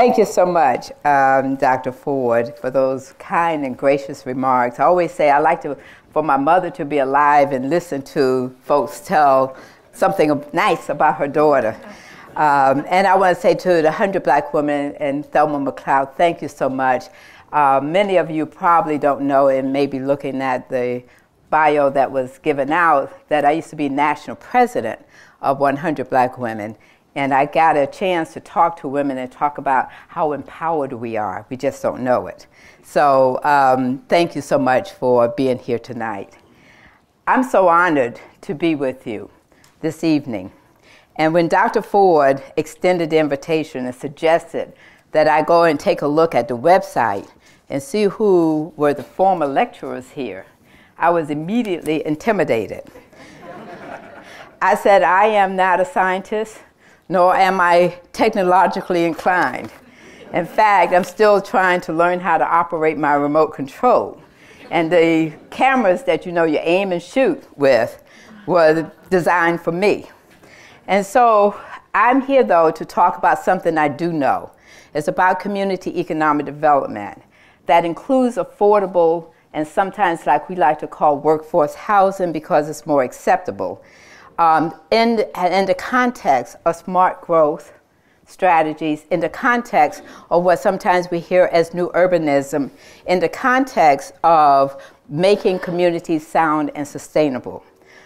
Thank you so much, Dr. Ford, for those kind and gracious remarks. I always say I like for my mother to be alive and listen to folks tell something nice about her daughter. And I want to say to the 100 Black women and Thelma McLeod, thank you so much. Many of you probably don't know and may be looking at the bio that was given out that I used to be national president of 100 Black women. And I got a chance to talk to women and talk about how empowered we are. We just don't know it. So thank you so much for being here tonight. I'm so honored to be with you this evening. And when Dr. Ford extended the invitation and suggested that I go and take a look at the website and see who were the former lecturers here, I was immediately intimidated. I said, I am not a scientist, nor am I technologically inclined. In fact, I'm still trying to learn how to operate my remote control. And the cameras that you aim and shoot with were designed for me. And so I'm here, though, to talk about something I do know. It's about community economic development that includes affordable and sometimes, like we like to call, workforce housing because it's more acceptable. In the context of smart growth strategies, in the context of what sometimes we hear as new urbanism, in the context of making communities sound and sustainable.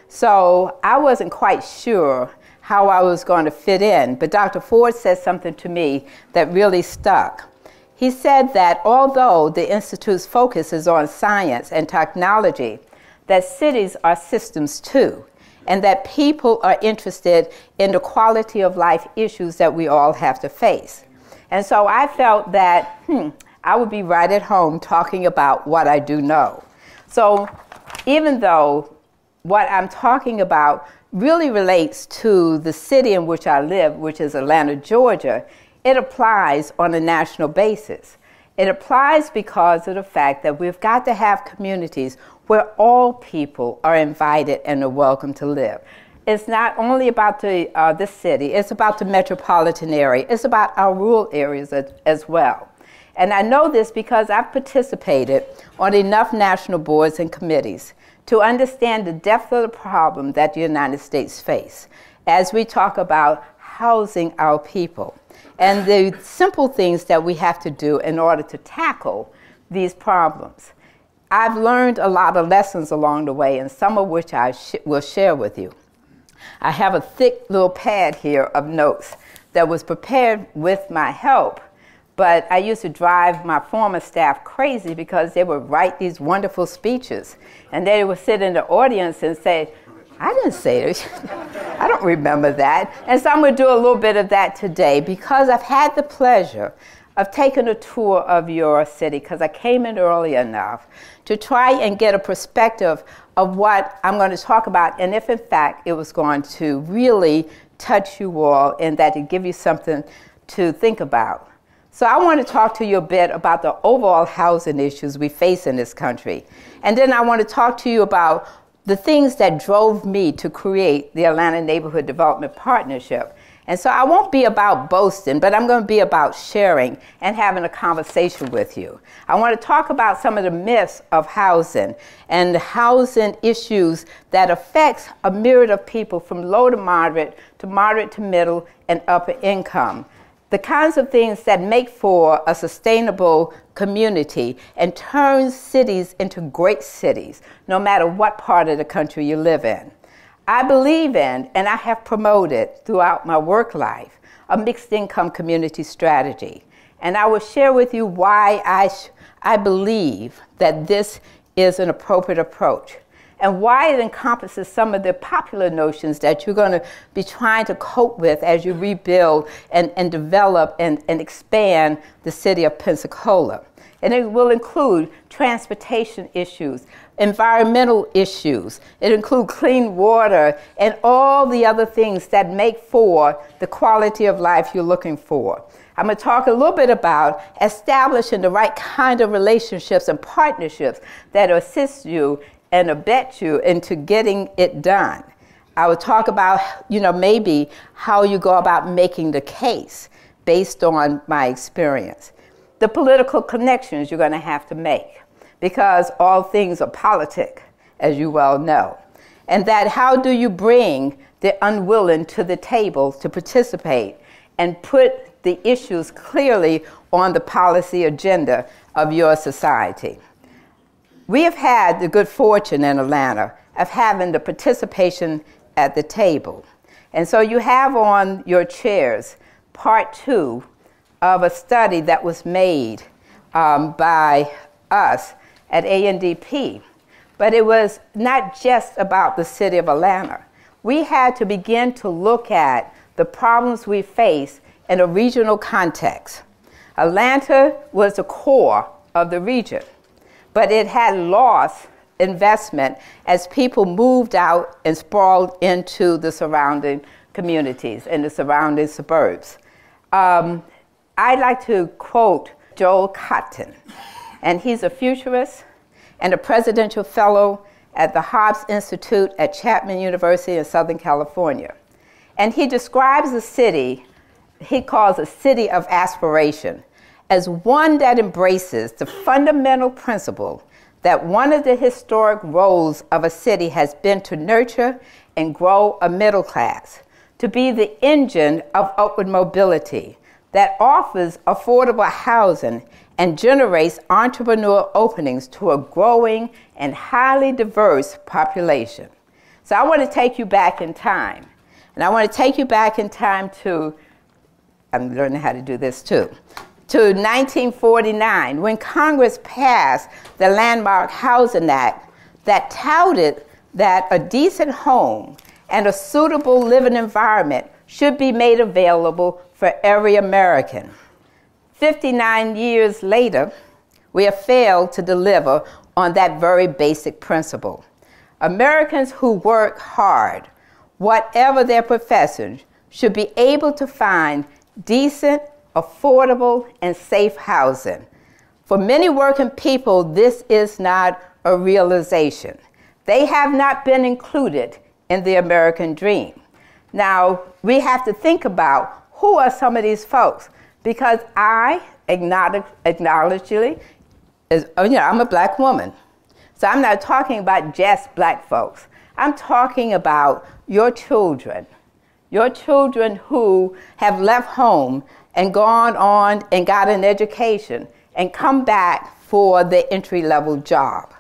So I wasn't quite sure how I was going to fit in, but Dr. Ford said something to me that really stuck. He said that although the Institute's focus is on science and technology, that cities are systems too, and that people are interested in the quality of life issues that we all have to face. And so I felt that I would be right at home talking about what I do know. So even though what I'm talking about really relates to the city in which I live, which is Atlanta, Georgia, it applies on a national basis. It applies because of the fact that we've got to have communities where all people are invited and are welcome to live. It's not only about the city, it's about the metropolitan area, it's about our rural areas as well. And I know this because I've participated on enough national boards and committees to understand the depth of the problem that the United States face as we talk about housing our people and the simple things that we have to do in order to tackle these problems. I've learned a lot of lessons along the way, and some of which I will share with you. I have a thick little pad here of notes that was prepared with my help, but I used to drive my former staff crazy because they would write these wonderful speeches, and they would sit in the audience and say, I didn't say it. I don't remember that. And so I'm going to do a little bit of that today because I've had the pleasure of taking a tour of your city because I came in early enough to try and get a perspective of what I'm going to talk about and if in fact it was going to really touch you all and that it give you something to think about. So I want to talk to you a bit about the overall housing issues we face in this country. And then I want to talk to you about the things that drove me to create the Atlanta Neighborhood Development Partnership. And so I won't be about boasting, but I'm going to be about sharing and having a conversation with you. I want to talk about some of the myths of housing and the housing issues that affects a myriad of people from low to moderate to middle and upper income. The kinds of things that make for a sustainable community and turn cities into great cities, no matter what part of the country you live in. I believe in, and I have promoted throughout my work life, a mixed income community strategy. And I will share with you why I believe that this is an appropriate approach and why it encompasses some of the popular notions that you're going to be trying to cope with as you rebuild and develop and expand the city of Pensacola. And it will include transportation issues, environmental issues. It includes clean water and all the other things that make for the quality of life you're looking for. I'm going to talk a little bit about establishing the right kind of relationships and partnerships that assist you and abet you into getting it done. I will talk about, maybe how you go about making the case based on my experience. The political connections you're going to have to make, because all things are politic, as you well know. And that how do you bring the unwilling to the table to participate and put the issues clearly on the policy agenda of your society. We have had the good fortune in Atlanta of having the participation at the table. And so you have on your chairs part 2 of a study that was made by us at ANDP. But it was not just about the city of Atlanta. We had to begin to look at the problems we face in a regional context. Atlanta was the core of the region, but it had lost investment as people moved out and sprawled into the surrounding communities and the surrounding suburbs. I'd like to quote Joel Cotton, and he's a futurist and a presidential fellow at the Hobbs Institute at Chapman University in Southern California. And he describes the city, he calls a city of aspiration, as one that embraces the fundamental principle that one of the historic roles of a city has been to nurture and grow a middle class, to be the engine of upward mobility that offers affordable housing and generates entrepreneurial openings to a growing and highly diverse population. So I want to take you back in time. And I want to take you back in time to, I'm learning how to do this too, to 1949, when Congress passed the Landmark Housing Act that touted that a decent home and a suitable living environment should be made available for every American. 59 years later, we have failed to deliver on that very basic principle. Americans who work hard, whatever their profession, should be able to find decent, affordable, and safe housing. For many working people, this is not a realization. They have not been included in the American dream. Now, we have to think about who are some of these folks, because I acknowledgedly, I'm a black woman. So I'm not talking about just black folks. I'm talking about your children who have left home and gone on and got an education and come back for the entry-level job.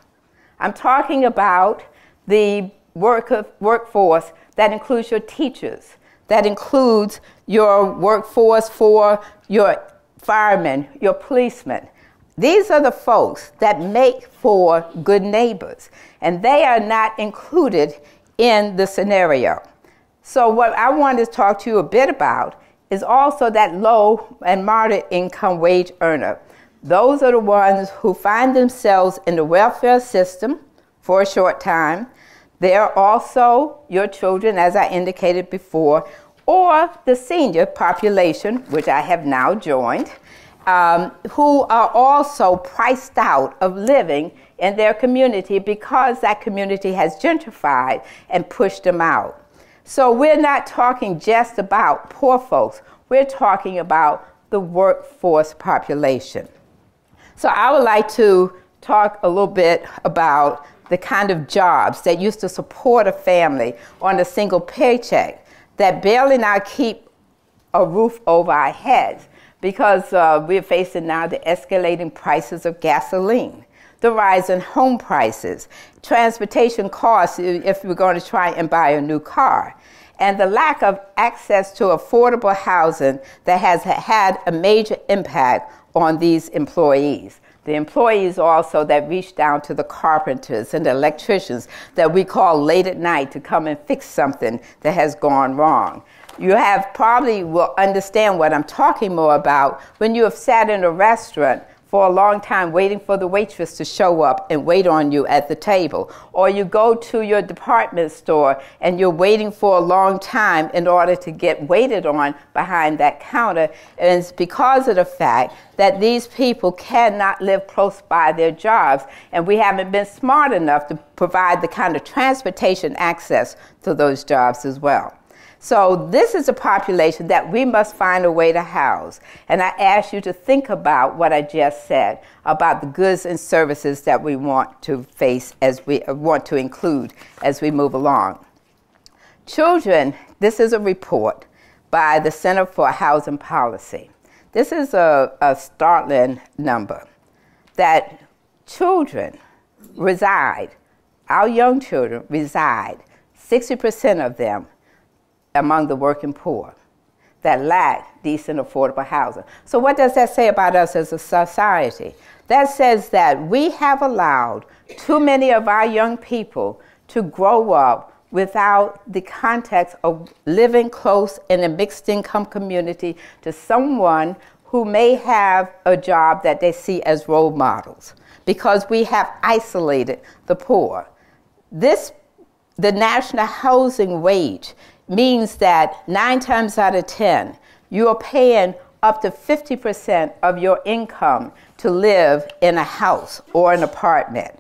I'm talking about the workforce that includes your teachers, that includes your workforce for your firemen, your policemen. These are the folks that make for good neighbors, and they are not included in the scenario. So what I want to talk to you a bit about is also that low and moderate income wage earner. Those are the ones who find themselves in the welfare system for a short time. They are also your children, as I indicated before, or the senior population, which I have now joined, who are also priced out of living in their community because that community has gentrified and pushed them out. So we're not talking just about poor folks. We're talking about the workforce population. So I would like to talk a little bit about the kind of jobs that used to support a family on a single paycheck that barely now keep a roof over our heads, because we're facing now the escalating prices of gasoline, the rise in home prices, transportation costs if we're going to try and buy a new car, and the lack of access to affordable housing that has had a major impact on these employees. The employees also that reach down to the carpenters and the electricians that we call late at night to come and fix something that has gone wrong. You have probably will understand what I'm talking more about when you have sat in a restaurant for a long time waiting for the waitress to show up and wait on you at the table. Or you go to your department store and you're waiting for a long time in order to get waited on behind that counter. And it's because of the fact that these people cannot live close by their jobs, and we haven't been smart enough to provide the kind of transportation access to those jobs as well. So this is a population that we must find a way to house. And I ask you to think about what I just said about the goods and services that we want to face as we want to include as we move along. Children, this is a report by the Center for Housing Policy. This is a startling number that children reside, our young children reside, 60% of them among the working poor that lack decent, affordable housing. So what does that say about us as a society? That says that we have allowed too many of our young people to grow up without the context of living close in a mixed income community to someone who may have a job that they see as role models, because we have isolated the poor. The national housing wage means that 9 times out of 10, you are paying up to 50% of your income to live in a house or an apartment.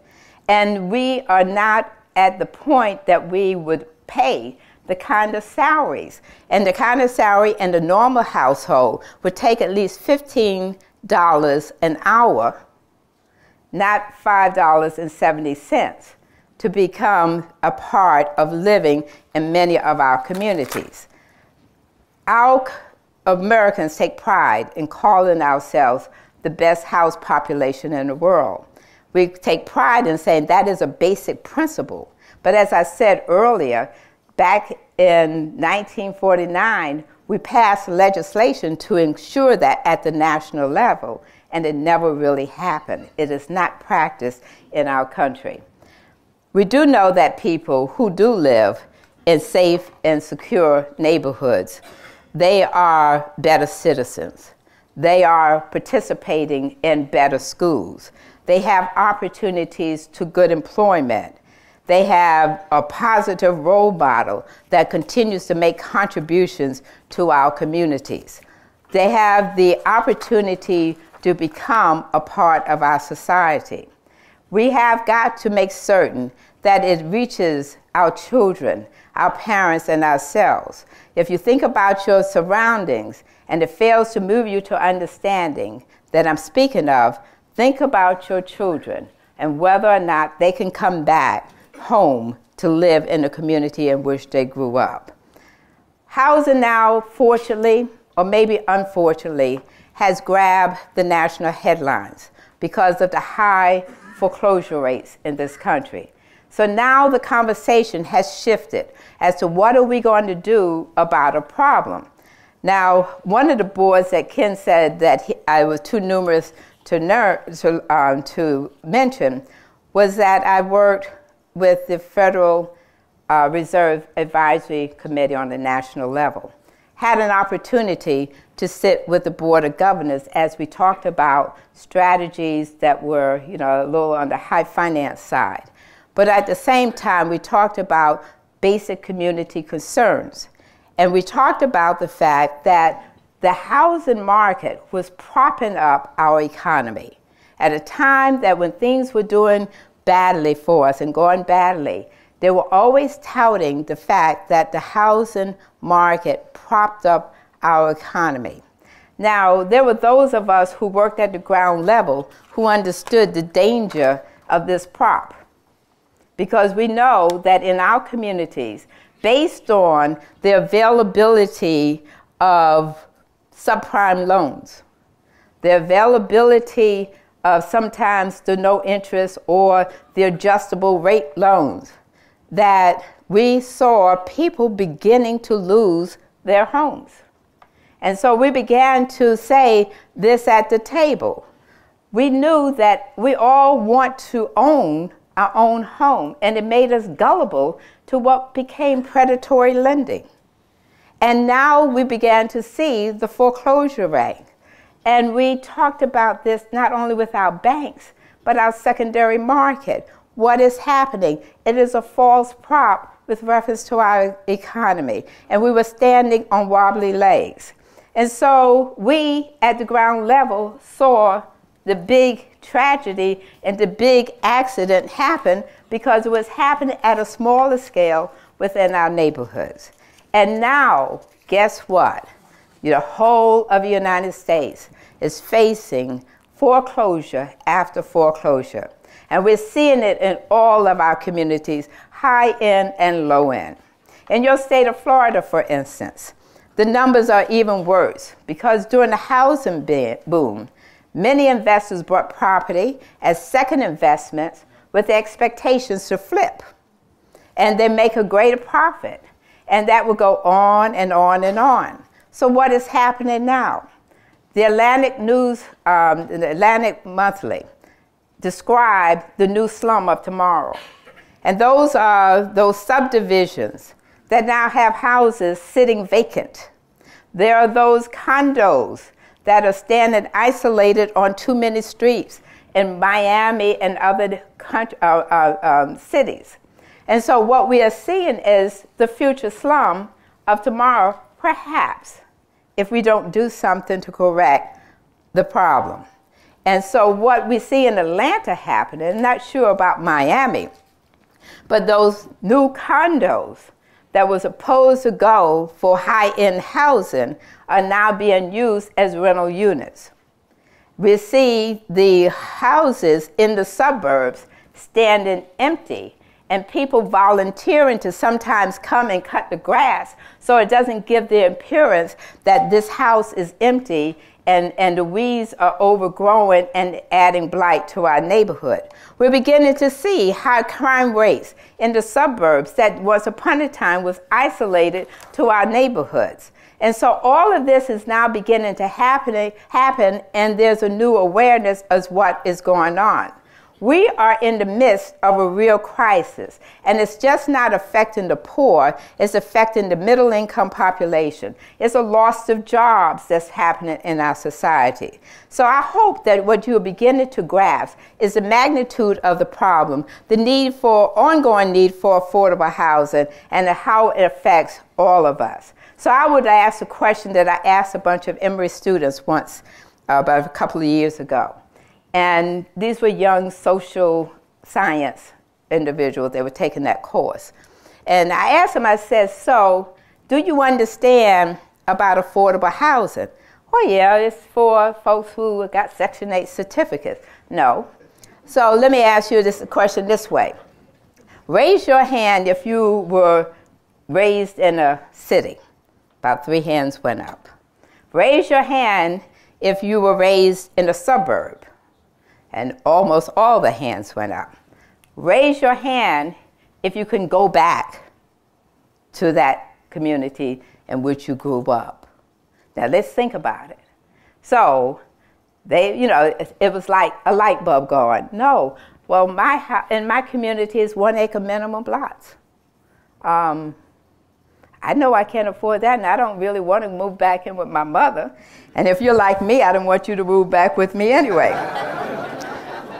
And we are not at the point that we would pay the kind of salaries. And the kind of salary in the normal household would take at least $15 an hour, not $5.70, to become a part of living in many of our communities. Our Americans take pride in calling ourselves the best house population in the world. We take pride in saying that is a basic principle. But as I said earlier, back in 1949, we passed legislation to ensure that at the national level, and it never really happened. It is not practiced in our country. We do know that people who do live in safe and secure neighborhoods, they are better citizens. They are participating in better schools. They have opportunities to good employment. They have a positive role model that continues to make contributions to our communities. They have the opportunity to become a part of our society. We have got to make certain that it reaches our children, our parents, and ourselves. If you think about your surroundings and it fails to move you to understanding that I'm speaking of, think about your children and whether or not they can come back home to live in the community in which they grew up. Housing now, fortunately, or maybe unfortunately, has grabbed the national headlines because of the high foreclosure rates in this country. So now the conversation has shifted as to what are we going to do about a problem. Now, one of the boards that Ken said that I was too numerous to mention was that I worked with the Federal Reserve Advisory Committee on the national level. Had an opportunity to sit with the Board of Governors as we talked about strategies that were, a little on the high finance side. But at the same time, we talked about basic community concerns. And we talked about the fact that the housing market was propping up our economy at a time that when things were doing badly for us and going badly, they were always touting the fact that the housing market propped up our economy. Now, there were those of us who worked at the ground level who understood the danger of this prop, because we know that in our communities, based on the availability of subprime loans, the availability of sometimes the no interest or the adjustable rate loans, that we saw people beginning to lose their homes. And so we began to say this at the table. We knew that we all want to own our own home, and it made us gullible to what became predatory lending. And now we began to see the foreclosure rate. And we talked about this not only with our banks, but our secondary market. What is happening? It is a false prop with reference to our economy. And we were standing on wobbly legs. And so we, at the ground level, saw the big tragedy and the big accident happen because it was happening at a smaller scale within our neighborhoods. And now, guess what? The whole of the United States is facing foreclosure after foreclosure. And we're seeing it in all of our communities, high end and low end. In your state of Florida, for instance, the numbers are even worse because during the housing boom, many investors bought property as second investments with the expectations to flip. And they make a greater profit. And that will go on and on and on. So what is happening now? The Atlantic Monthly described the new slum of tomorrow. And those are those subdivisions that now have houses sitting vacant. There are those condos that are standing isolated on too many streets in Miami and other cities. And so what we are seeing is the future slum of tomorrow, perhaps, if we don't do something to correct the problem. And so what we see in Atlanta happening, I'm not sure about Miami, but those new condos that were supposed to go for high-end housing are now being used as rental units. We see the houses in the suburbs standing empty and people volunteering to sometimes come and cut the grass so it doesn't give the appearance that this house is empty and the weeds are overgrowing and adding blight to our neighborhood. We're beginning to see high crime rates in the suburbs that once upon a time was isolated to our neighborhoods. And so all of this is now beginning to happen, and there's a new awareness of what is going on. We are in the midst of a real crisis, and it's just not affecting the poor, it's affecting the middle-income population. It's a loss of jobs that's happening in our society. So I hope that what you're beginning to grasp is the magnitude of the problem, the ongoing need for affordable housing, and how it affects all of us. So I would ask a question that I asked a bunch of Emory students once, about a couple of years ago. And these were young social science individuals. They were taking that course. And I asked them, I said, so do you understand about affordable housing? Oh, yeah, it's for folks who got Section 8 certificates. No. So let me ask you this question this way. Raise your hand if you were raised in a city. About 3 hands went up. Raise your hand if you were raised in a suburb. And almost all the hands went up. Raise your hand if you can go back to that community in which you grew up. Now let's think about it. So it was like a light bulb going. No, well, in my community is 1 acre minimum lots. I know I can't afford that, and I don't really want to move back in with my mother. And if you're like me, I don't want you to move back with me anyway.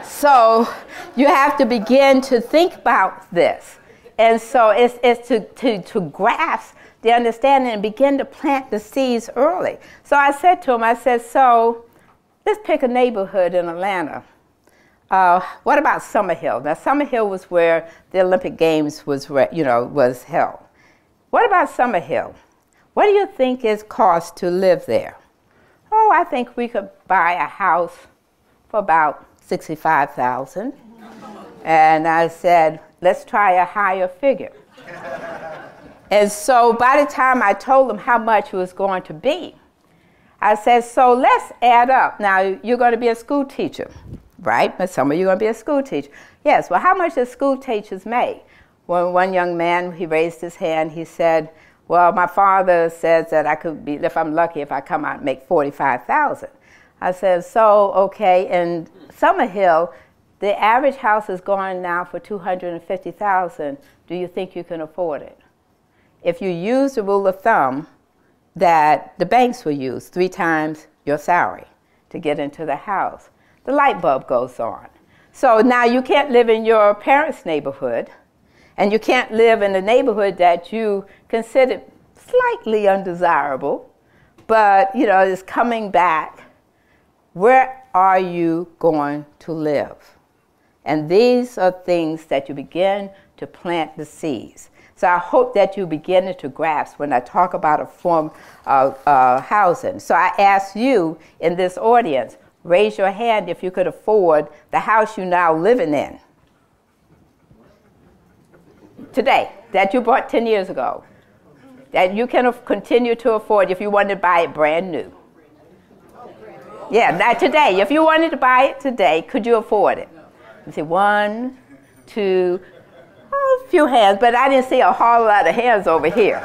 So you have to begin to think about this. And so it's to grasp the understanding and begin to plant the seeds early. So I said to him, I said, so let's pick a neighborhood in Atlanta. What about Summerhill? Now, Summerhill was where the Olympic Games was held. What about Summerhill? What do you think it costs to live there? Oh, I think we could buy a house for about $65,000. And I said, let's try a higher figure. And so by the time I told them how much it was going to be, I said, so let's add up. Now, you're going to be a school teacher, right? But some of you are going to be a school teacher. Yes, well, how much do school teachers make? Well, one young man, he raised his hand. He said, well, my father says that I could be, if I'm lucky, if I come out and make $45,000. I said, so, okay, in Summerhill, the average house is going now for $250,000. Do you think you can afford it? If you use the rule of thumb that the banks will use, 3 times your salary to get into the house, the light bulb goes on. So now you can't live in your parents' neighborhood, and you can't live in a neighborhood that you consider slightly undesirable, but is coming back. Where are you going to live? And these are things that you begin to plant the seeds. So I hope that you begin to grasp when I talk about a form of housing. So I ask you in this audience, raise your hand if you could afford the house you're now living in today, that you bought 10 years ago, that you can continue to afford if you wanted to buy it brand new. Yeah, not today. If you wanted to buy it today, could you afford it? You see, 1, 2, a few hands, but I didn't see a whole lot of hands over here.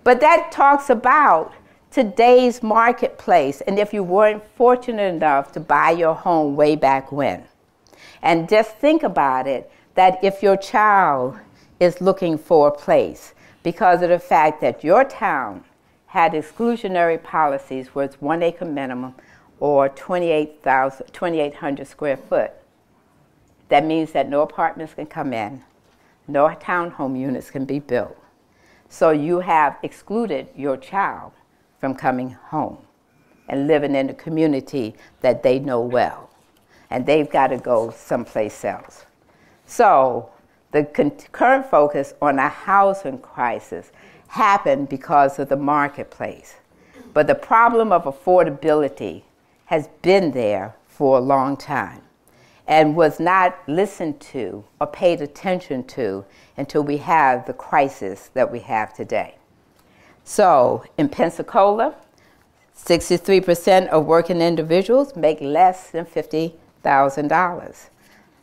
But that talks about today's marketplace, and if you weren't fortunate enough to buy your home way back when. And just think about it, that if your child is looking for a place because of the fact that your town had exclusionary policies where it's 1 acre minimum or 2,800 square foot, that means that no apartments can come in, no townhome units can be built. So you have excluded your child from coming home and living in a community that they know well. And they've got to go someplace else. So the current focus on a housing crisis happened because of the marketplace. But the problem of affordability has been there for a long time and was not listened to or paid attention to until we have the crisis that we have today. So in Pensacola, 63% of working individuals make less than $50,000.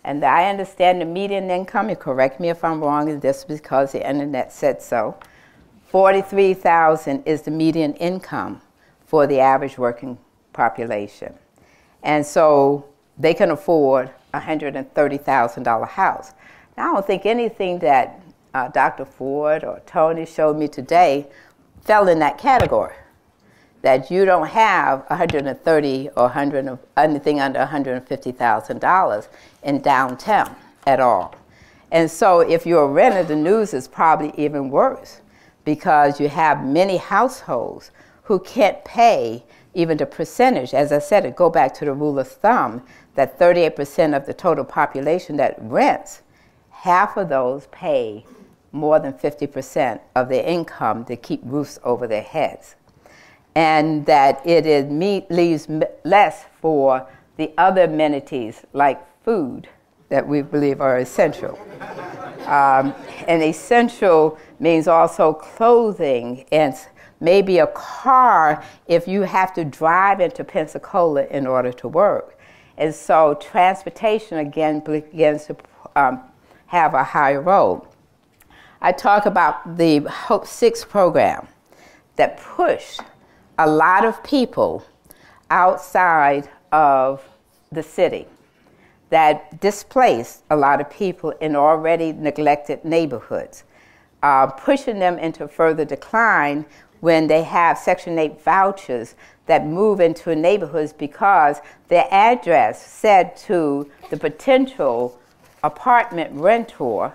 And I understand the median income, and correct me if I'm wrong, and this is because the internet said so, $43,000 is the median income for the average working population. And so they can afford a $130,000 house. Now, I don't think anything that Dr. Ford or Tony showed me today fell in that category, that you don't have $130,000 or anything under $150,000 in downtown at all. And so if you're a renter, the news is probably even worse because you have many households who can't pay even the percentage. As I said, it go back to the rule of thumb that 38% of the total population that rents, half of those pay more than 50% of their income to keep roofs over their heads. And that leaves less for the other amenities like food that we believe are essential. And essential means also clothing and maybe a car if you have to drive into Pensacola in order to work. And so transportation again begins to have a higher role. I talk about the Hope 6 program that pushed a lot of people outside of the city, that displaced a lot of people in already neglected neighborhoods, pushing them into further decline when they have Section 8 vouchers that move into neighborhoods because their address said to the potential apartment renter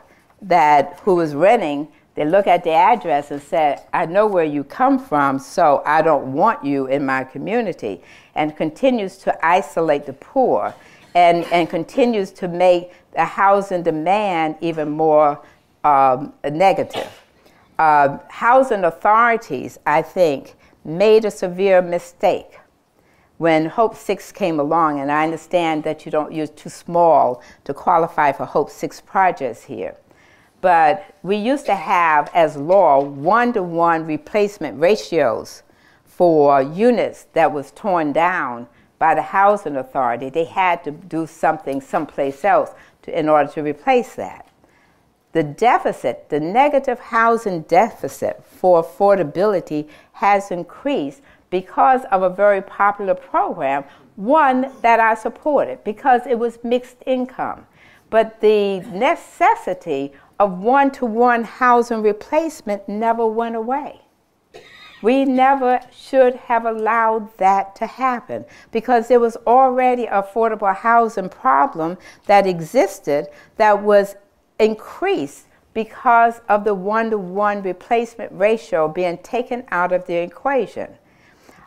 who was renting, they look at the address and say, I know where you come from, so I don't want you in my community, and continues to isolate the poor and continues to make the housing demand even more negative. Housing authorities, I think, made a severe mistake when Hope 6 came along, and I understand that you're too small to qualify for Hope 6 projects here. But we used to have, as law, 1-to-1 replacement ratios for units that was torn down by the housing authority. They had to do something someplace else in order to replace that. The deficit, the negative housing deficit for affordability has increased because of a very popular program, one that I supported because it was mixed income. But the necessity of 1-to-1 housing replacement never went away. We never should have allowed that to happen because there was already an affordable housing problem that existed that was increased because of the 1-to-1 replacement ratio being taken out of the equation.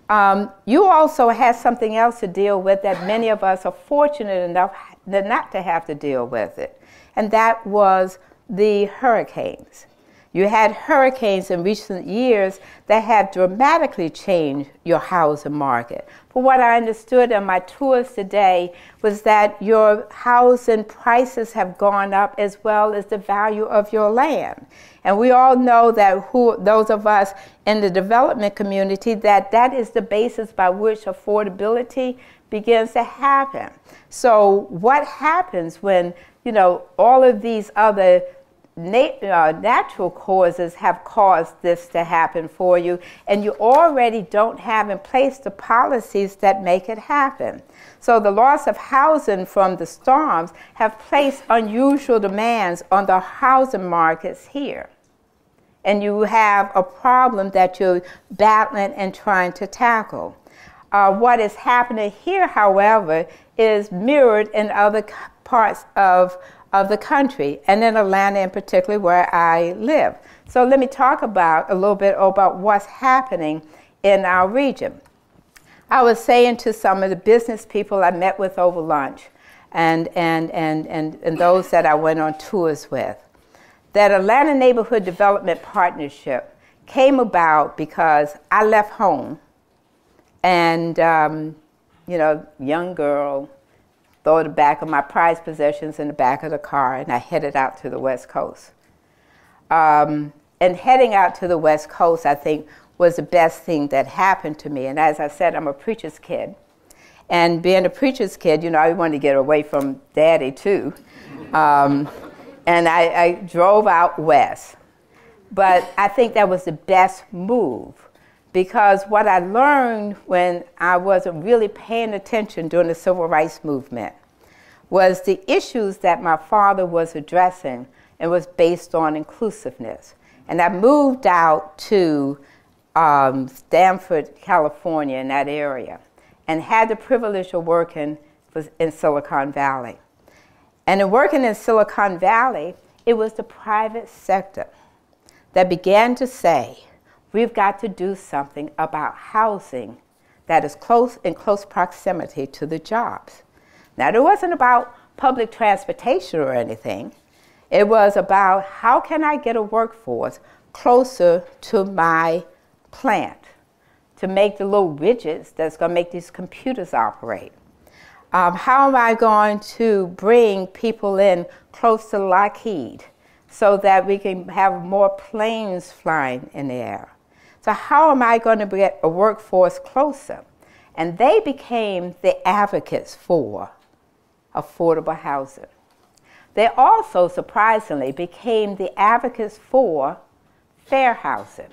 You also had something else to deal with that many of us are fortunate enough not to have to deal with it, and that was the hurricanes. You had hurricanes in recent years that have dramatically changed your housing market. But what I understood in my tours today was that your housing prices have gone up as well as the value of your land. And we all know that those of us in the development community, that is the basis by which affordability begins to happen. So what happens when, all of these other natural causes have caused this to happen for you, and you already don't have in place the policies that make it happen. So the loss of housing from the storms have placed unusual demands on the housing markets here. And you have a problem that you're battling and trying to tackle. What is happening here, however, is mirrored in other parts of the country, and in Atlanta in particular, where I live. So let me talk a little bit about what's happening in our region. I was saying to some of the business people I met with over lunch, and those that I went on tours with, that Atlanta Neighborhood Development Partnership came about because I left home, and young girl, throw the back of my prized possessions in the back of the car, and I headed out to the West Coast. And heading out to the West Coast, I think, was the best thing that happened to me. And as I said, I'm a preacher's kid. And being a preacher's kid, I wanted to get away from Daddy, too. And I drove out west. But I think that was the best move, because what I learned when I wasn't really paying attention during the Civil Rights Movement was the issues that my father was addressing, and was based on inclusiveness. And I moved out to Stanford, California, in that area, and had the privilege of working in Silicon Valley. And in working in Silicon Valley, it was the private sector that began to say, we've got to do something about housing that is in close proximity to the jobs. Now, it wasn't about public transportation or anything. It was about how can I get a workforce closer to my plant to make the little widgets that's going to make these computers operate. How am I going to bring people in close to Lockheed so that we can have more planes flying in the air? So how am I going to get a workforce closer? And they became the advocates for affordable housing. They also, surprisingly, became the advocates for fair housing.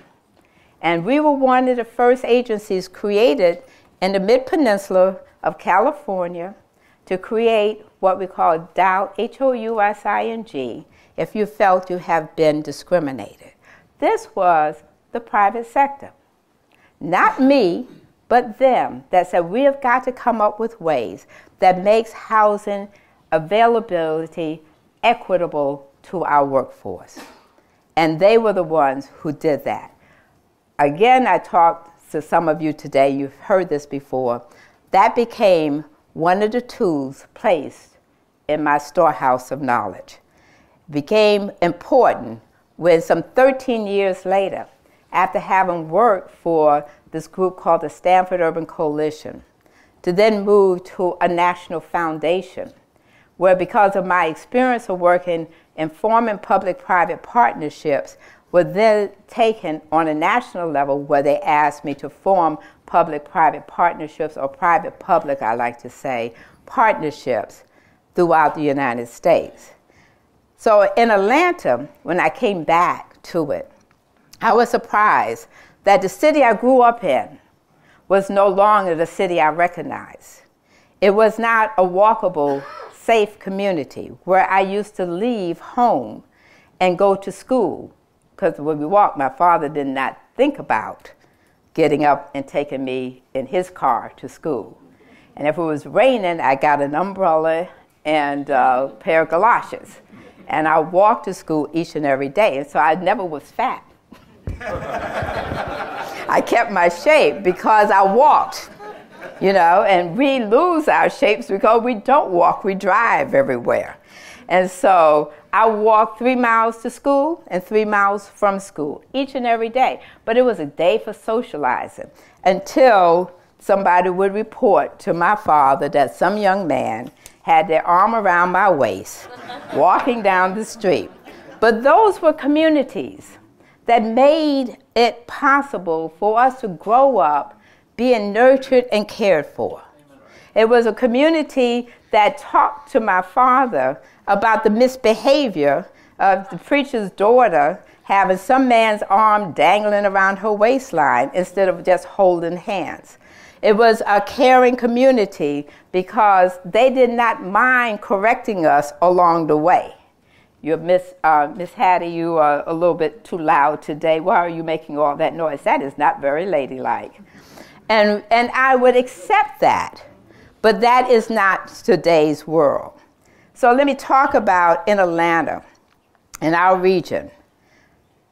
And we were one of the first agencies created in the Mid-Peninsula of California to create what we call Housing, if you felt you have been discriminated. This was the private sector. Not me, but them, that said we have got to come up with ways that makes housing availability equitable to our workforce. And they were the ones who did that. Again, I talked to some of you today, you've heard this before. That became one of the tools placed in my storehouse of knowledge. It became important when some 13 years later, after having worked for this group called the Stanford Urban Coalition, to then move to a national foundation, where because of my experience of working in forming public-private partnerships, were then taken on a national level where they asked me to form public-private partnerships, or private-public, I like to say, partnerships throughout the United States. So in Atlanta, when I came back to it, I was surprised that the city I grew up in was no longer the city I recognized. It was not a walkable, safe community where I used to leave home and go to school. Because when we walked, my father did not think about getting up and taking me in his car to school. And if it was raining, I got an umbrella and a pair of galoshes. And I walked to school each and every day. And so I never was fat. I kept my shape because I walked, and we lose our shapes because we don't walk, we drive everywhere. And so I walked 3 miles to school and 3 miles from school each and every day. But it was a day for socializing until somebody would report to my father that some young man had their arm around my waist walking down the street. But those were communities that made it possible for us to grow up being nurtured and cared for. It was a community that talked to my father about the misbehavior of the preacher's daughter having some man's arm dangling around her waistline instead of just holding hands. It was a caring community because they did not mind correcting us along the way. Miss Hattie, you are a little bit too loud today. Why are you making all that noise? That is not very ladylike. And I would accept that, but that is not today's world. So let me talk about in Atlanta, in our region,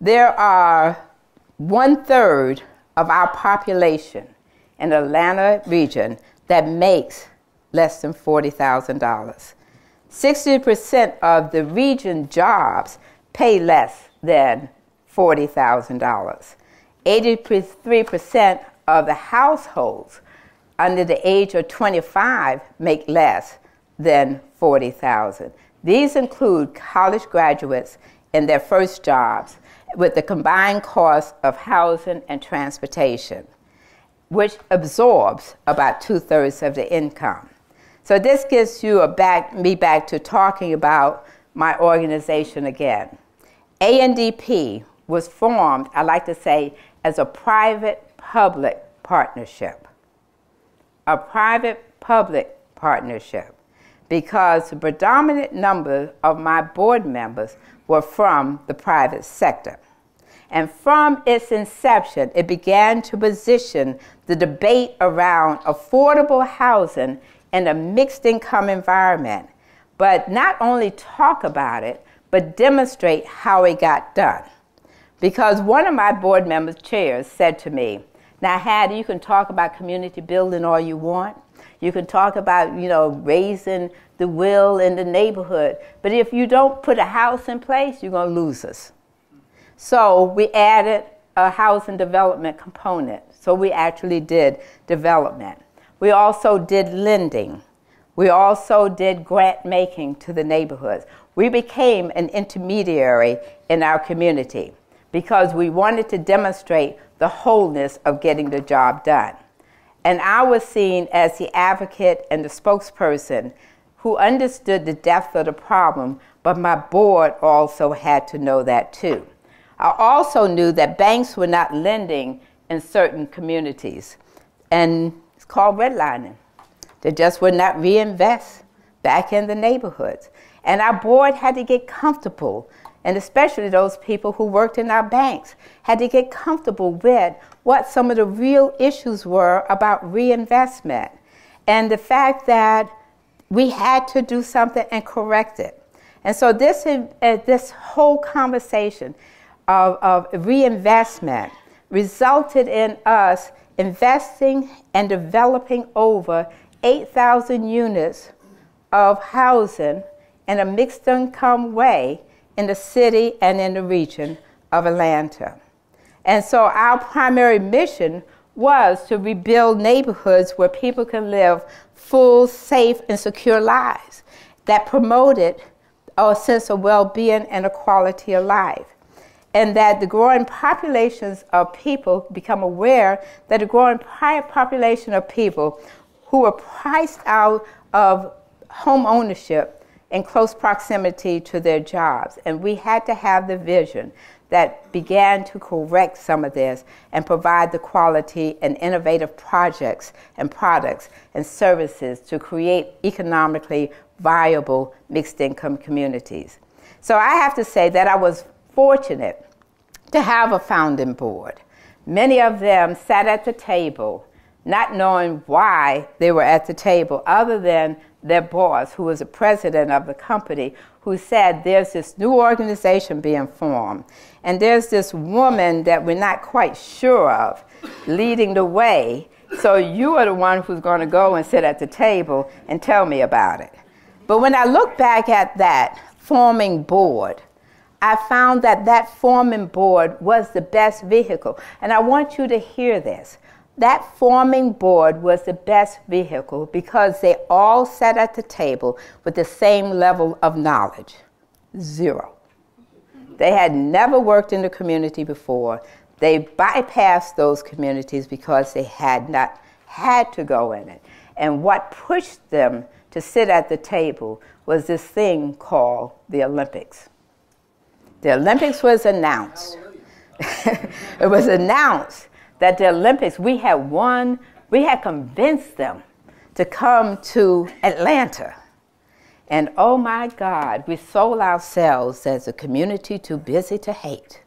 there are 1/3 of our population in the Atlanta region that makes less than $40,000. 60% of the region jobs pay less than $40,000. 83% of the households under the age of 25 make less than $40,000. These include college graduates in their first jobs with the combined cost of housing and transportation, which absorbs about 2/3 of the income. So this gets you me back to talking about my organization again. ANDP was formed, I like to say, as a private-public partnership. A private-public partnership, because the predominant number of my board members were from the private sector. And from its inception, it began to position the debate around affordable housing in a mixed income environment, but not only talk about it, but demonstrate how it got done. Because one of my board members' chairs said to me, "Now, Hattie, you can talk about community building all you want. You can talk about, raising the will in the neighborhood, but if you don't put a house in place, you're going to lose us." So we added a housing development component. So we actually did development. We also did lending. We also did grant making to the neighborhoods. We became an intermediary in our community because we wanted to demonstrate the wholeness of getting the job done. And I was seen as the advocate and the spokesperson who understood the depth of the problem, but my board also had to know that too. I also knew that banks were not lending in certain communities, and it's called redlining. They just would not reinvest back in the neighborhoods. And our board had to get comfortable, and especially those people who worked in our banks had to get comfortable with what some of the real issues were about reinvestment and the fact that we had to do something and correct it. And so this whole conversation of reinvestment resulted in us investing and developing over 8,000 units of housing in a mixed income way in the city and in the region of Atlanta. And so our primary mission was to rebuild neighborhoods where people can live full, safe, and secure lives that promoted a sense of well-being and a quality of life. And that the growing populations of people become aware that the growing population of people who were priced out of home ownership in close proximity to their jobs. And we had to have the vision that began to correct some of this and provide the quality and innovative projects and products and services to create economically viable mixed income communities. So I have to say that I was fortunate to have a founding board. Many of them sat at the table not knowing why they were at the table, other than their boss, who was the president of the company, who said there's this new organization being formed, and there's this woman that we're not quite sure of leading the way, so you are the one who's going to go and sit at the table and tell me about it. But when I look back at that forming board, I found that that forming board was the best vehicle. And I want you to hear this. That forming board was the best vehicle because they all sat at the table with the same level of knowledge. 0. They had never worked in the community before. They bypassed those communities because they had not had to go in it. And what pushed them to sit at the table was this thing called the Olympics. The Olympics was announced. It was announced that the Olympics, we had convinced them to come to Atlanta. And oh my God, we sold ourselves as a community too busy to hate.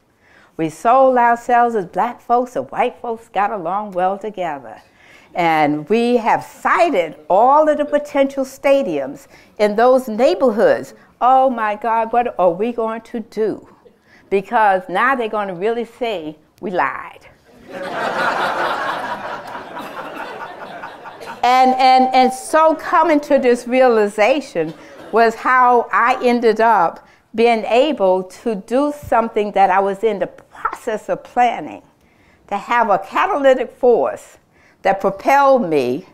We sold ourselves as black folks and white folks got along well together. And we have cited all of the potential stadiums in those neighborhoods. Oh my God, what are we going to do? Because now they're going to really say we lied. and so coming to this realization was how I ended up being able to do something that I was in the process of planning, to have a catalytic force that propelled me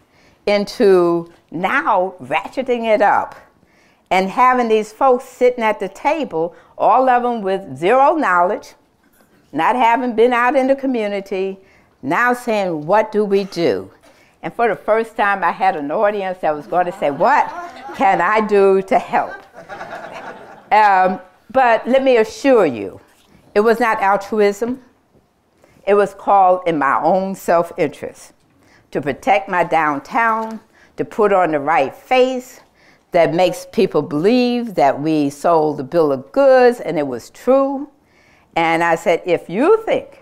into now ratcheting it up and having these folks sitting at the table, all of them with 0 knowledge, not having been out in the community, now saying, what do we do? And for the first time, I had an audience that was going to say, what can I do to help? But let me assure you, it was not altruism. It was called in my own self-interest, to protect my downtown, to put on the right face that makes people believe that we sold the bill of goods and it was true. And I said, if you think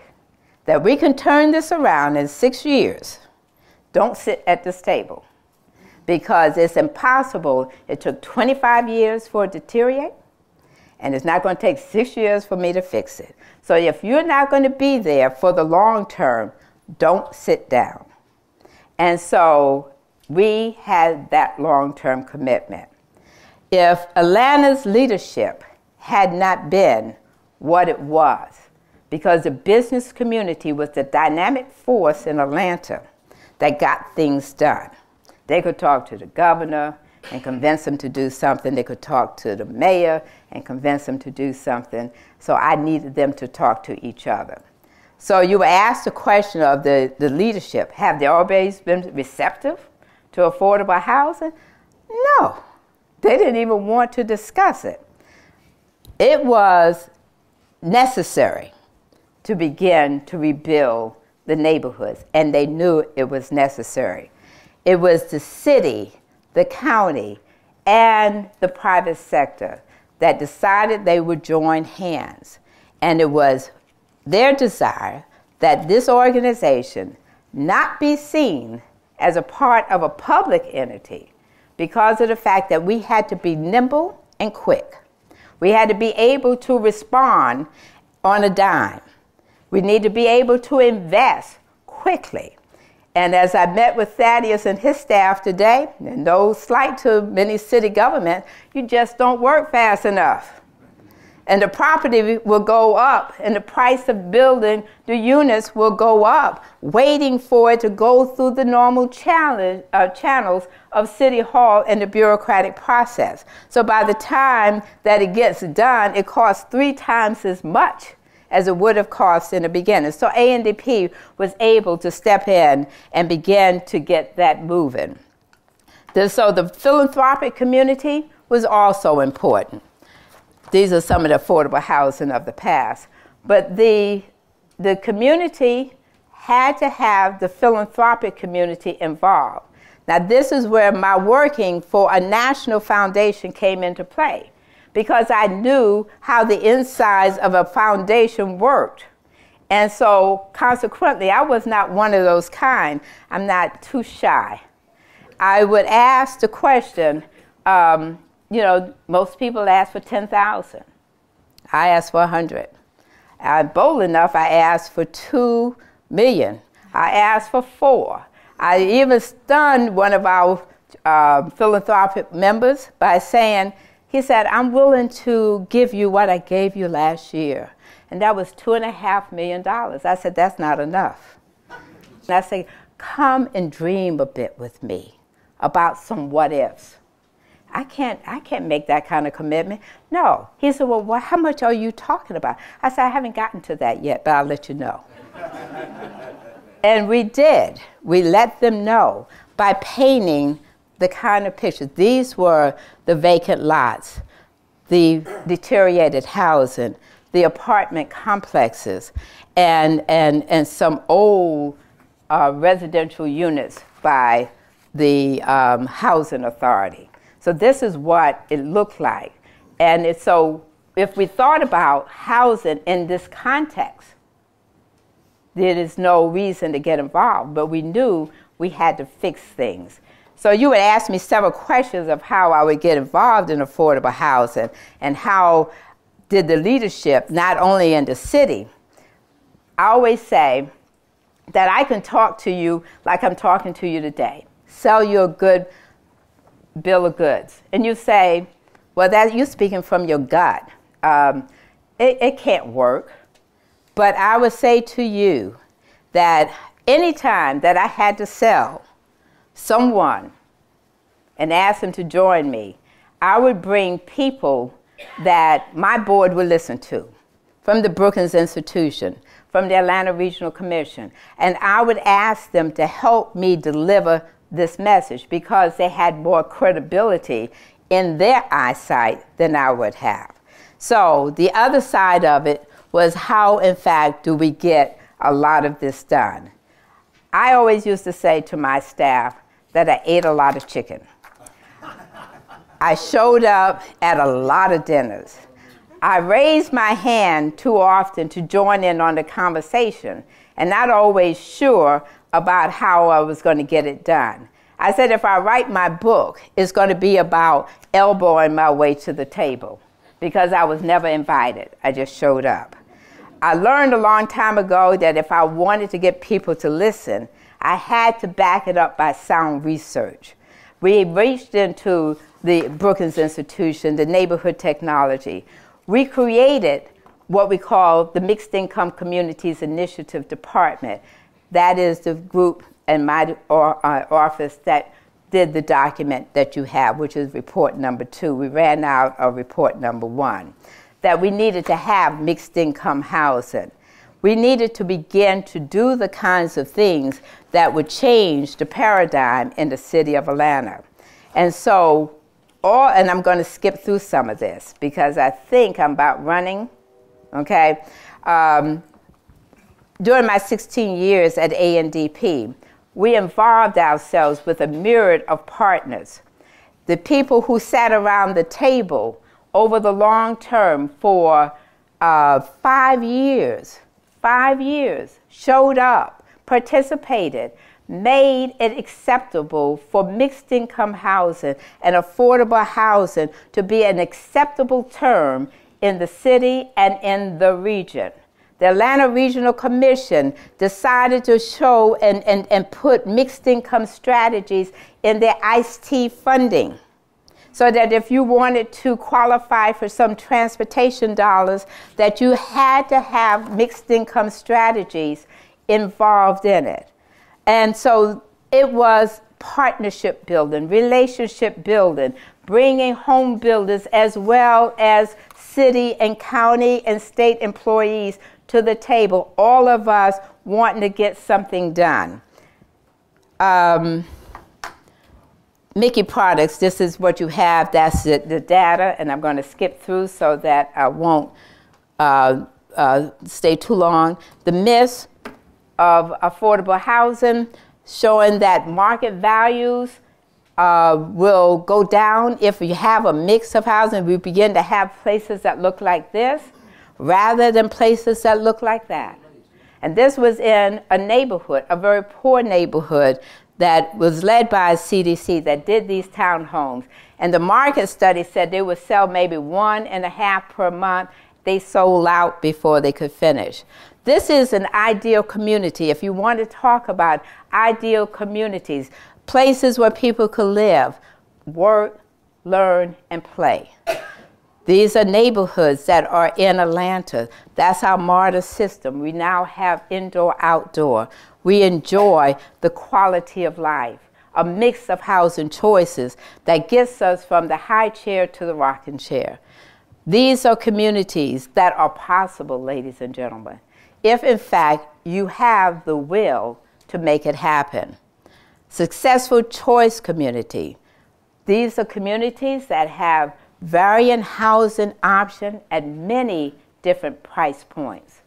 that we can turn this around in 6 years, don't sit at this table, because it's impossible. It took 25 years for it to deteriorate, and it's not going to take 6 years for me to fix it. So if you're not going to be there for the long term, don't sit down. And so we had that long-term commitment. If Atlanta's leadership had not been what it was, because the business community was the dynamic force in Atlanta that got things done. They could talk to the governor and convince him to do something. They could talk to the mayor and convince him to do something. So I needed them to talk to each other. So you were asked the question of the leadership. Have they always been receptive to affordable housing? No. They didn't even want to discuss it. It was necessary to begin to rebuild the neighborhoods, and they knew it was necessary. It was the city, the county, and the private sector that decided they would join hands. And it was their desire that this organization not be seen as a part of a public entity because of the fact that we had to be nimble and quick. We had to be able to respond on a dime. We need to be able to invest quickly. And as I met with Thaddeus and his staff today, and no slight to many city government, you just don't work fast enough. And the property will go up, and the price of building the units will go up, waiting for it to go through the normal channels of City Hall and the bureaucratic process. So by the time that it gets done, it costs 3 times as much as it would have cost in the beginning. So ANDP was able to step in and begin to get that moving. So the philanthropic community was also important. These are some of the affordable housing of the past. But the community had to have the philanthropic community involved. Now this is where my working for a national foundation came into play, because I knew how the insides of a foundation worked. And so consequently, I was not one of those kind. I'm not too shy. I would ask the question, you know, most people ask for 10,000. I asked for 100. I'm bold enough, I asked for 2 million. I asked for 4. I even stunned one of our philanthropic members by saying, he said, I'm willing to give you what I gave you last year. And that was $2.5 million. I said, that's not enough. And I said, come and dream a bit with me about some what ifs. I can't make that kind of commitment. No. He said, well, how much are you talking about? I said, I haven't gotten to that yet, but I'll let you know. And we did. We let them know by painting the kind of pictures. These were the vacant lots, the deteriorated housing, the apartment complexes, and some old residential units by the housing authority. So this is what it looked like. And so if we thought about housing in this context, there is no reason to get involved, but we knew we had to fix things. So you would ask me several questions of how I would get involved in affordable housing and how did the leadership, not only in the city. I always say that I can talk to you like I'm talking to you today, sell you a good bill of goods. And you say, well, that you're speaking from your gut. It can't work. But I would say to you that anytime that I had to sell someone and ask them to join me, I would bring people that my board would listen to, from the Brookings Institution, from the Atlanta Regional Commission, and I would ask them to help me deliver this message because they had more credibility in their eyesight than I would have. So the other side of it was how, in fact, do we get a lot of this done? I always used to say to my staff that I ate a lot of chicken. I showed up at a lot of dinners. I raised my hand too often to join in on the conversation and not always sure about how I was going to get it done. I said if I write my book, it's going to be about elbowing my way to the table because I was never invited. I just showed up. I learned a long time ago that if I wanted to get people to listen, I had to back it up by sound research. We reached into the Brookings Institution, the Neighborhood Technology. We created what we call the Mixed Income Communities Initiative Department. That is the group in my office that did the document that you have, which is report number 2. We ran out of report number 1, that we needed to have mixed income housing. We needed to begin to do the kinds of things that would change the paradigm in the city of Atlanta. And so, and I'm going to skip through some of this because I think I'm about running, okay? During my 16 years at ANDP, we involved ourselves with a myriad of partners. The people who sat around the table over the long term for 5 years, showed up, participated, made it acceptable for mixed income housing and affordable housing to be an acceptable term in the city and in the region. The Atlanta Regional Commission decided to show and put mixed income strategies in their ICE-T funding, so that if you wanted to qualify for some transportation dollars, that you had to have mixed income strategies involved in it. And so it was partnership building, relationship building, bringing home builders as well as city and county and state employees to the table, all of us wanting to get something done. Mickey Products, this is what you have. That's the data, and I'm going to skip through so that I won't stay too long. The myths of affordable housing showing that market values will go down if you have a mix of housing. We begin to have places that look like this rather than places that look like that. And this was in a neighborhood, a very poor neighborhood that was led by a CDC that did these townhomes. And the market study said they would sell maybe 1.5 per month. They sold out before they could finish. This is an ideal community. If you want to talk about ideal communities, places where people could live, work, learn, and play. These are neighborhoods that are in Atlanta. That's our MARTA system. We now have indoor, outdoor. We enjoy the quality of life, a mix of housing choices that gets us from the high chair to the rocking chair. These are communities that are possible, ladies and gentlemen, if in fact you have the will to make it happen. Successful choice community. These are communities that have varying housing options at many different price points.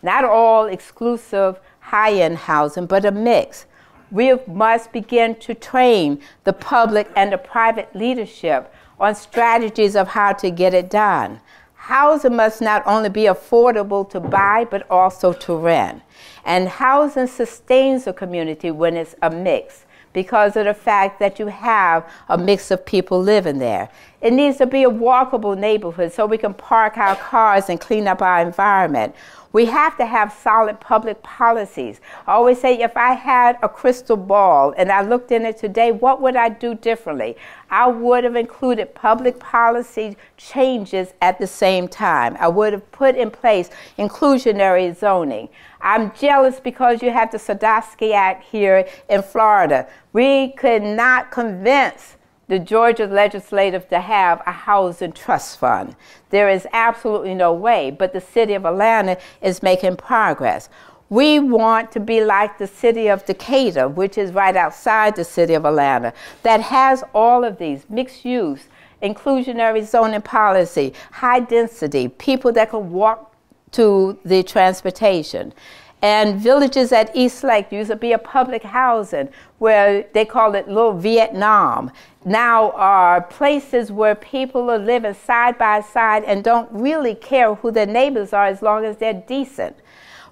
Not all exclusive high-end housing, but a mix. We must begin to train the public and the private leadership on strategies of how to get it done. Housing must not only be affordable to buy, but also to rent. And housing sustains a community when it's a mix, because of the fact that you have a mix of people living there. It needs to be a walkable neighborhood so we can park our cars and clean up our environment. We have to have solid public policies. I always say, if I had a crystal ball and I looked in it today, what would I do differently? I would have included public policy changes at the same time. I would have put in place inclusionary zoning. I'm jealous because you have the Sadowski Act here in Florida. We could not convince the Georgia legislative to have a housing trust fund. There is absolutely no way, but the city of Atlanta is making progress. We want to be like the city of Decatur, which is right outside the city of Atlanta, that has all of these mixed use, inclusionary zoning policy, high density, people that can walk to the transportation. And villages at East Lake used to be a public housing where they call it Little Vietnam. Now are places where people are living side by side and don't really care who their neighbors are as long as they're decent.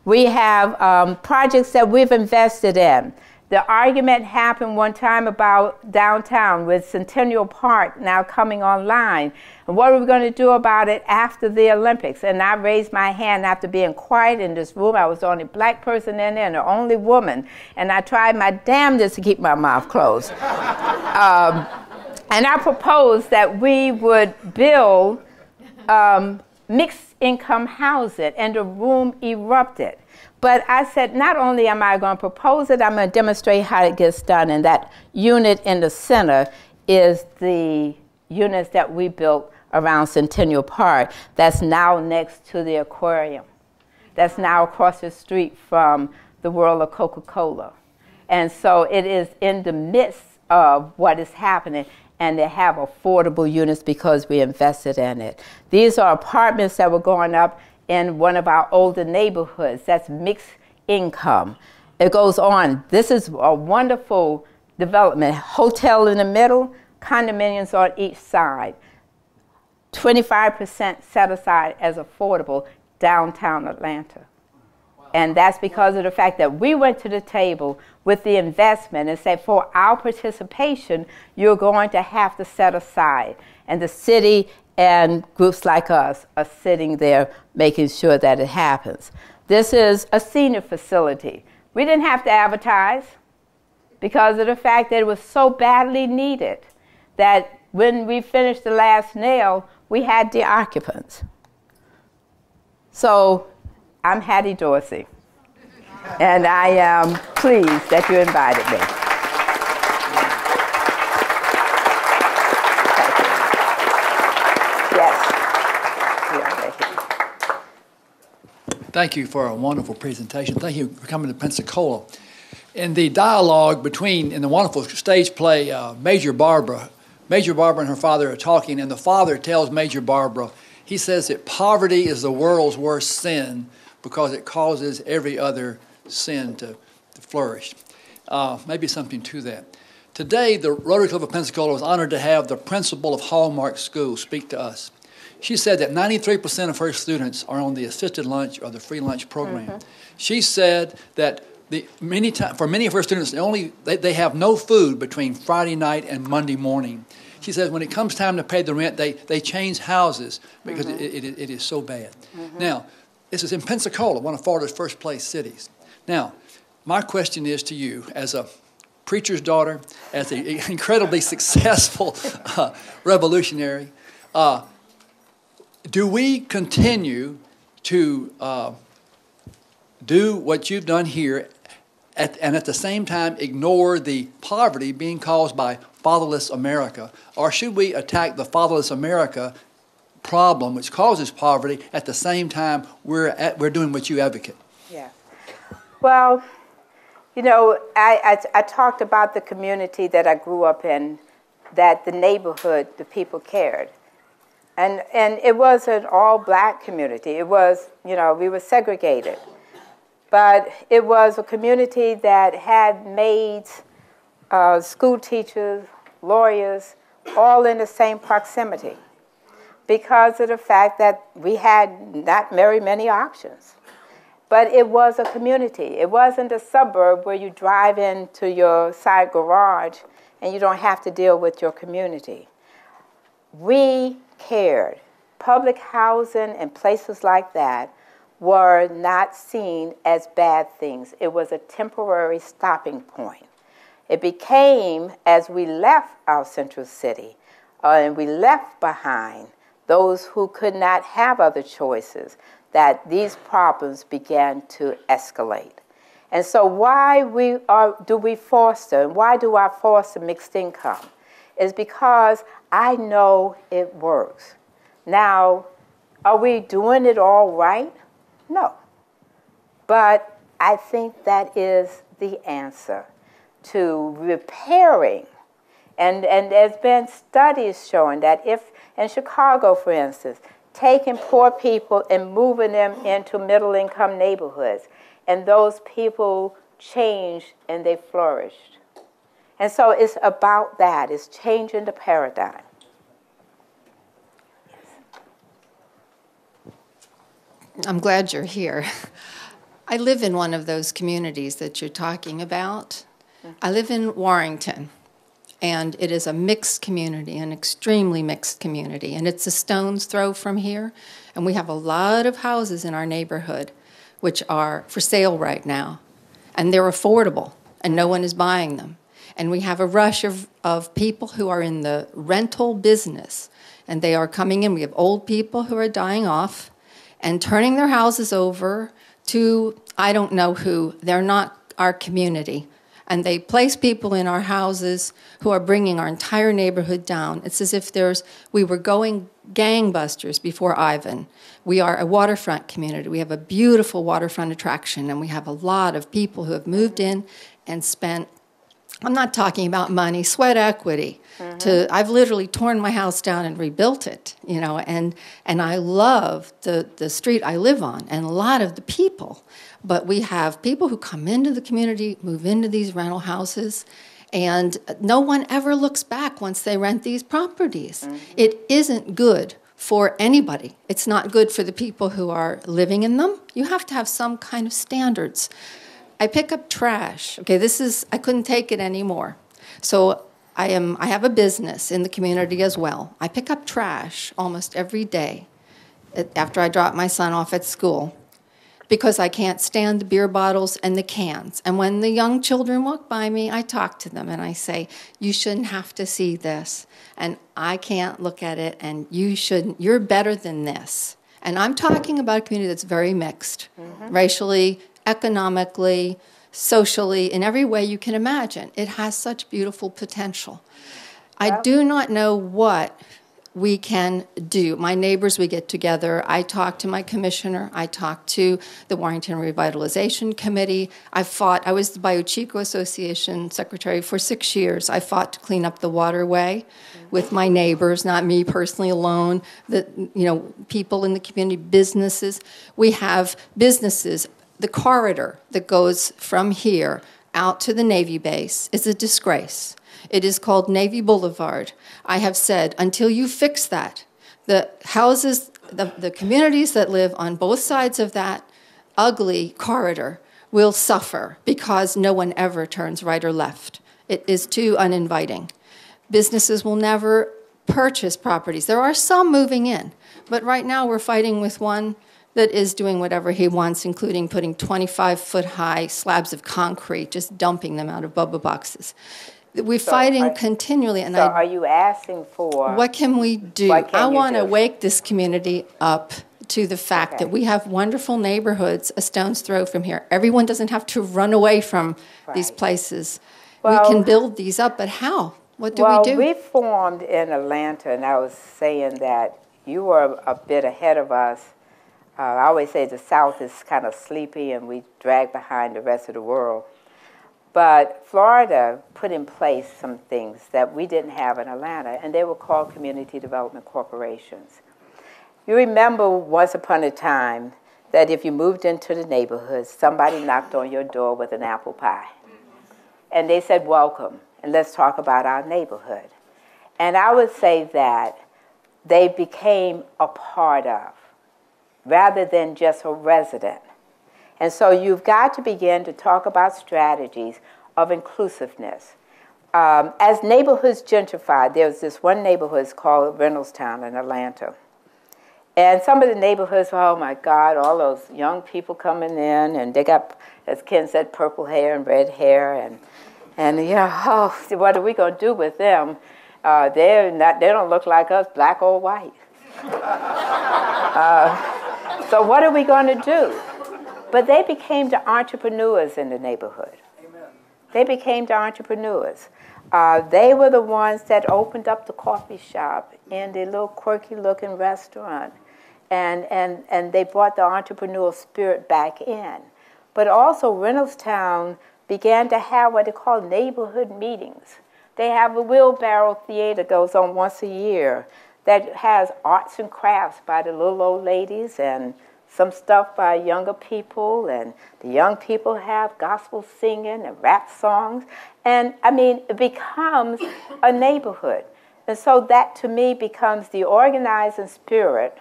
We have projects that we've invested in. The argument happened one time about downtown with Centennial Park now coming online. And what are we going to do about it after the Olympics? And I raised my hand after being quiet in this room. I was the only black person in there and the only woman. And I tried my damnedest to keep my mouth closed. And I proposed that we would build mixed income housing, and the room erupted. But I said, not only am I going to propose it, I'm going to demonstrate how it gets done. And that unit in the center is the units that we built around Centennial Park that's now next to the aquarium, that's now across the street from the World of Coca-Cola. And so it is in the midst of what is happening, and they have affordable units because we invested in it. These are apartments that were going up in one of our older neighborhoods. That's mixed income. It goes on. This is a wonderful development. Hotel in the middle, condominiums on each side. 25% set aside as affordable downtown Atlanta. And that's because of the fact that we went to the table with the investment and said, for our participation, you're going to have to set aside. And the city and groups like us are sitting there making sure that it happens. This is a senior facility. We didn't have to advertise because of the fact that it was so badly needed that when we finished the last nail, we had the occupants. So I'm Hattie Dorsey, and I am pleased that you invited me. Thank you for a wonderful presentation. Thank you for coming to Pensacola. In the dialogue in the wonderful stage play, Major Barbara and her father are talking, and the father tells Major Barbara, he says that poverty is the world's worst sin because it causes every other sin to flourish. Maybe something to that. Today, the Rotary Club of Pensacola was honored to have the principal of Hallmark School speak to us. She said that 93% of her students are on the assisted lunch or the free lunch program. Mm-hmm. She said that for many of her students, they have no food between Friday night and Monday morning. She says when it comes time to pay the rent, they change houses because it is so bad. Mm-hmm. Now, this is in Pensacola, one of Florida's first-place cities. Now, my question is to you, as a preacher's daughter, as an incredibly successful revolutionary. Do we continue to do what you've done here and at the same time ignore the poverty being caused by fatherless America? Or should we attack the fatherless America problem which causes poverty at the same time we're doing what you advocate? Yeah. Well, you know, I talked about the community that I grew up in, that the neighborhood, the people cared. And it was an all-black community. It was, you know, we were segregated. But it was a community that had maids, school teachers, lawyers, all in the same proximity because of the fact that we had not very many options. But it was a community. It wasn't a suburb where you drive into your side garage and you don't have to deal with your community. We cared. Public housing and places like that were not seen as bad things. It was a temporary stopping point. It became, as we left our central city, and we left behind those who could not have other choices, that these problems began to escalate. And so why do we foster, and why do I foster mixed income? Is because I know it works. Now, are we doing it all right? No. But I think that is the answer to repairing. And there's been studies showing that if, in Chicago, for instance, taking poor people and moving them into middle-income neighborhoods, and those people changed and they flourished. And so it's about that. It's changing the paradigm. I'm glad you're here. I live in one of those communities that you're talking about. I live in Warrington, and it is a mixed community, an extremely mixed community, and it's a stone's throw from here, and we have a lot of houses in our neighborhood which are for sale right now, and they're affordable, and no one is buying them. And we have a rush of people who are in the rental business, and they are coming in. We have old people who are dying off and turning their houses over to, I don't know who. They're not our community. And they place people in our houses who are bringing our entire neighborhood down. It's as if we were going gangbusters before Ivan. We are a waterfront community. We have a beautiful waterfront attraction, and we have a lot of people who have moved in and spent, I'm not talking about money, sweat equity. I've literally torn my house down and rebuilt it, you know, and I love the street I live on and a lot of the people. But we have people who come into the community, move into these rental houses, and no one ever looks back once they rent these properties. It isn't good for anybody. It's not good for the people who are living in them. You have to have some kind of standards. I pick up trash. Okay, I couldn't take it anymore. So I have a business in the community as well. I pick up trash almost every day after I drop my son off at school because I can't stand the beer bottles and the cans. And when the young children walk by me, I talk to them and I say, you shouldn't have to see this. And I can't look at it, and you shouldn't. You're better than this. And I'm talking about a community that's very mixed, racially, economically, socially, in every way you can imagine. It has such beautiful potential. I do not know what we can do. My neighbors, we get together. I talk to my commissioner. I talk to the Warrington Revitalization Committee. I was the Bayou Chico Association secretary for 6 years. I fought to clean up the waterway with my neighbors, not me personally alone, people in the community, businesses. We have businesses. The corridor that goes from here out to the Navy base is a disgrace. It is called Navy Boulevard. I have said, until you fix that, the houses, the communities that live on both sides of that ugly corridor will suffer because no one ever turns right or left. It is too uninviting. Businesses will never purchase properties. There are some moving in, but right now we're fighting with one that is doing whatever he wants, including putting 25-foot-high slabs of concrete, just dumping them out of Bubba boxes. We're fighting continually. And are you asking for... What can we do? I want to wake this community up to the fact that we have wonderful neighborhoods a stone's throw from here. Everyone doesn't have to run away from these places. Well, we can build these up, but how? What do we do? Well, we formed in Atlanta, and I was saying that you were a bit ahead of us. I always say the South is kind of sleepy, and we drag behind the rest of the world. But Florida put in place some things that we didn't have in Atlanta, and they were called community development corporations. You remember once upon a time that if you moved into the neighborhood, somebody knocked on your door with an apple pie. And they said, welcome, and let's talk about our neighborhood. And I would say that they became a part of, rather than just a resident. And so you've got to begin to talk about strategies of inclusiveness. As neighborhoods gentrified, there's this one neighborhood called Reynoldstown in Atlanta. And some of the neighborhoods, oh my God, all those young people coming in, and they got, as Ken said, purple hair and red hair, and yeah, oh, what are we going to do with them? They don't look like us, black or white. So what are we going to do? But they became the entrepreneurs in the neighborhood. Amen. They became the entrepreneurs. They were the ones that opened up the coffee shop and the little quirky-looking restaurant. And they brought the entrepreneurial spirit back in. But also, Reynoldstown began to have what they call neighborhood meetings. They have a wheelbarrow theater goes on once a year that has arts and crafts by the little old ladies and some stuff by younger people, and the young people have gospel singing and rap songs. And, I mean, it becomes a neighborhood. And so that, to me, becomes the organizing spirit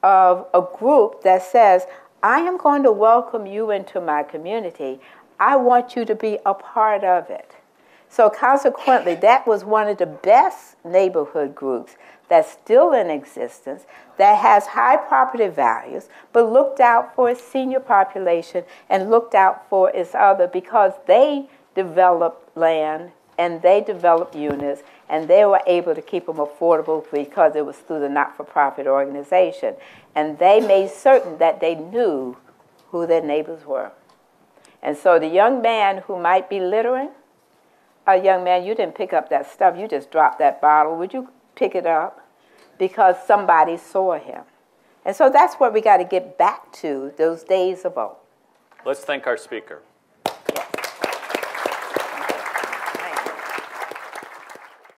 of a group that says, I am going to welcome you into my community. I want you to be a part of it. So consequently, that was one of the best neighborhood groups that's still in existence, that has high property values, but looked out for its senior population and looked out for its other, because they developed land and they developed units, and they were able to keep them affordable because it was through the not-for-profit organization. And they made certain that they knew who their neighbors were. And so the young man who might be littering, young man, you didn't pick up that stuff, you just dropped that bottle. Would you pick it up? Because somebody saw him. And so that's what we got to get back to, those days of old. Let's thank our speaker.